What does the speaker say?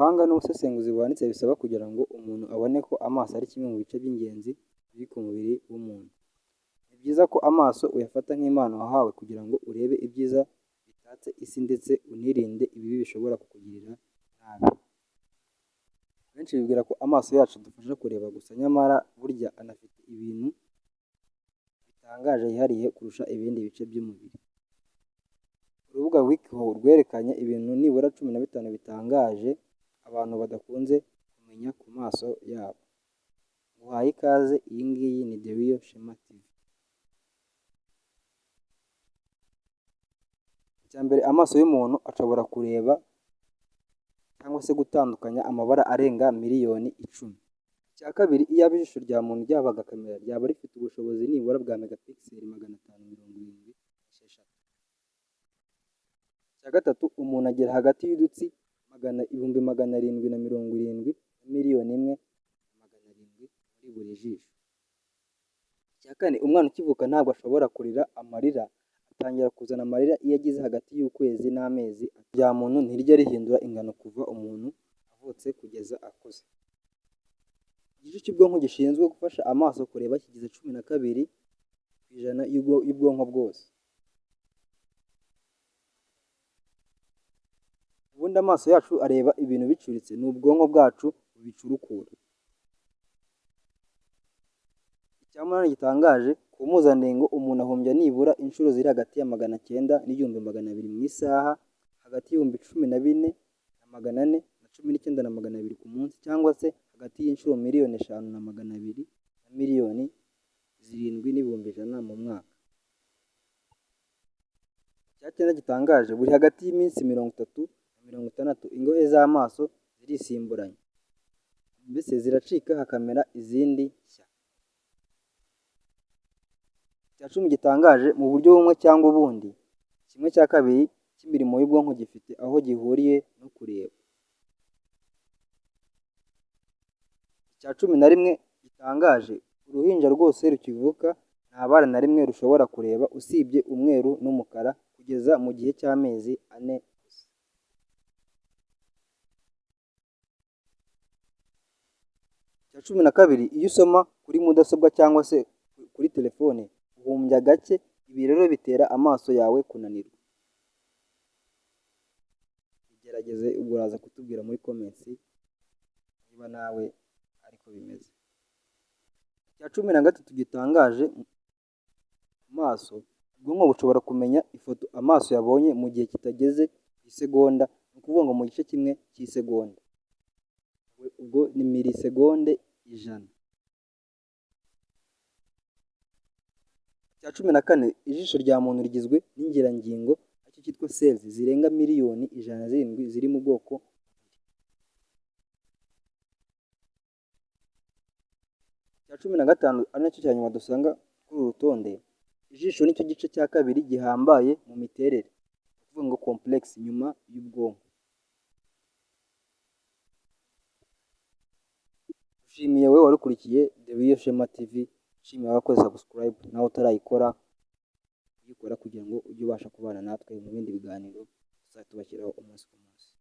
ubuhanga n'ubusesenguzi buhanitse bisaba kugira ngo umuntu abone ko amaso ari kimwe mu bice by'ingenzi biri ku mubiri w'umuntu. Ni byiza ko amaso uyafata nk'impano wahawe kugira ngo urebe ibyiza bitatse isi ndetse unirinde ibibi bishobora kukugirira nabi. Benshi bibwira ko amaso yacu adufasha kureba gusa, nyamara burya anafite ibintu bitangaje yihariye kurusha ibindi bice by'umubiri. Urubuga Wikihow rwerekanye ibintu nibura 15 bitangaje abantu badakunze kumenya ku maso yabo. Nguhaye ikaze, iyi ngiyi ni The Real Shema TV. Icya mbere, amaso y'umuntu ashobora kureba cyangwa se gutandukanya amabara arenga miliyoni 10. Icya kabiri, iyaba ijisho rya muntu ryabaga kamera ryaba rifite ubushobozi nibura bwa megapixel 576. Icya gatatu, umuntu agera hagati y'udutsi 770 na miliyoni 1,700,000 muri buri jisho. Icya kane, umwana ukivuka ntabwo ashobora kurira amarira, atangira kuzana amarira iyo ageze hagati y'ukwezi n'amezi. Rya muntu ntirijya rihindura ingano kuva umuntu avutse kugeza akuze. Igice cy'ubwonko gishinzwe gufasha amaso kureba kigize 12% y'ubwonko bwose. Ubundi amaso yacu areba ibintu bicuritse, ni ubwonko bwacu bubicurukura. Icyamunani gitangaje, ku mpuzandengo umuntu ahumbya nibura inshuro ziri hagati ya 900 n'1200 mu isaha, hagati y'ibihumbi 14,400 na 19,200 ku munsi, cyangwa se hagati y'inshuro 5,200,000 na miliyoni 7,100,000 mu mwaka. Icya cyenda gitangaje, buri hagati y'iminsi 30 na 60 ingohe z'amaso zirisimburanya, mbese ziracika hakamera izindi nshya. Icya cumi gitangaje, mu buryo bumwe cyangwa ubundi, 1/2 cy'imirimo y'ubwonko gifite aho gihuriye no kureba. Icya 11 gitangaje, uruhinja rwose rukivuka nta bara na rimwe rushobora kureba usibye umweru n'umukara kugeza mu gihe cy'amezi 4 gusa. Icya 12, iyo usoma kuri mudasobwa cyangwa se kuri telefone uhumbya gake, ibi rero bitera amaso yawe kunanirwa. Gerageze ubwo uraza kutubwira muri comments niba nawe ariko bimeze. Icya 13 gitangaje, amaso ubwonko bushobora kumenya ifoto amaso yabonye mu gihe kitageze isegonda, ni ukuvuga ngo mu gice kimwe cy'isegonda, ubwo ni milisegonde 100. Icya 14, ijisho rya muntu rigizwe n'ingirangingo aricyo cyitwa cells zirenga miliyoni 107 ziri mu bwoko bubiri. Icya 15 ari nacyo cya nyuma dusanga kuri uru rutonde, ijisho nicyo gice cya kabiri gihambaye mu miterere, ni ukuvuga ngo complex nyuma y'ubwonko. Ushimiye wowe warukurikiye The Real Shema TV, ushimiye abakoze subscribe nawe utarayikora uyikora kugira ngo ujye ubasha kubana natwe mu bindi biganiro tuzatubashyiraho umunsi ku munsi.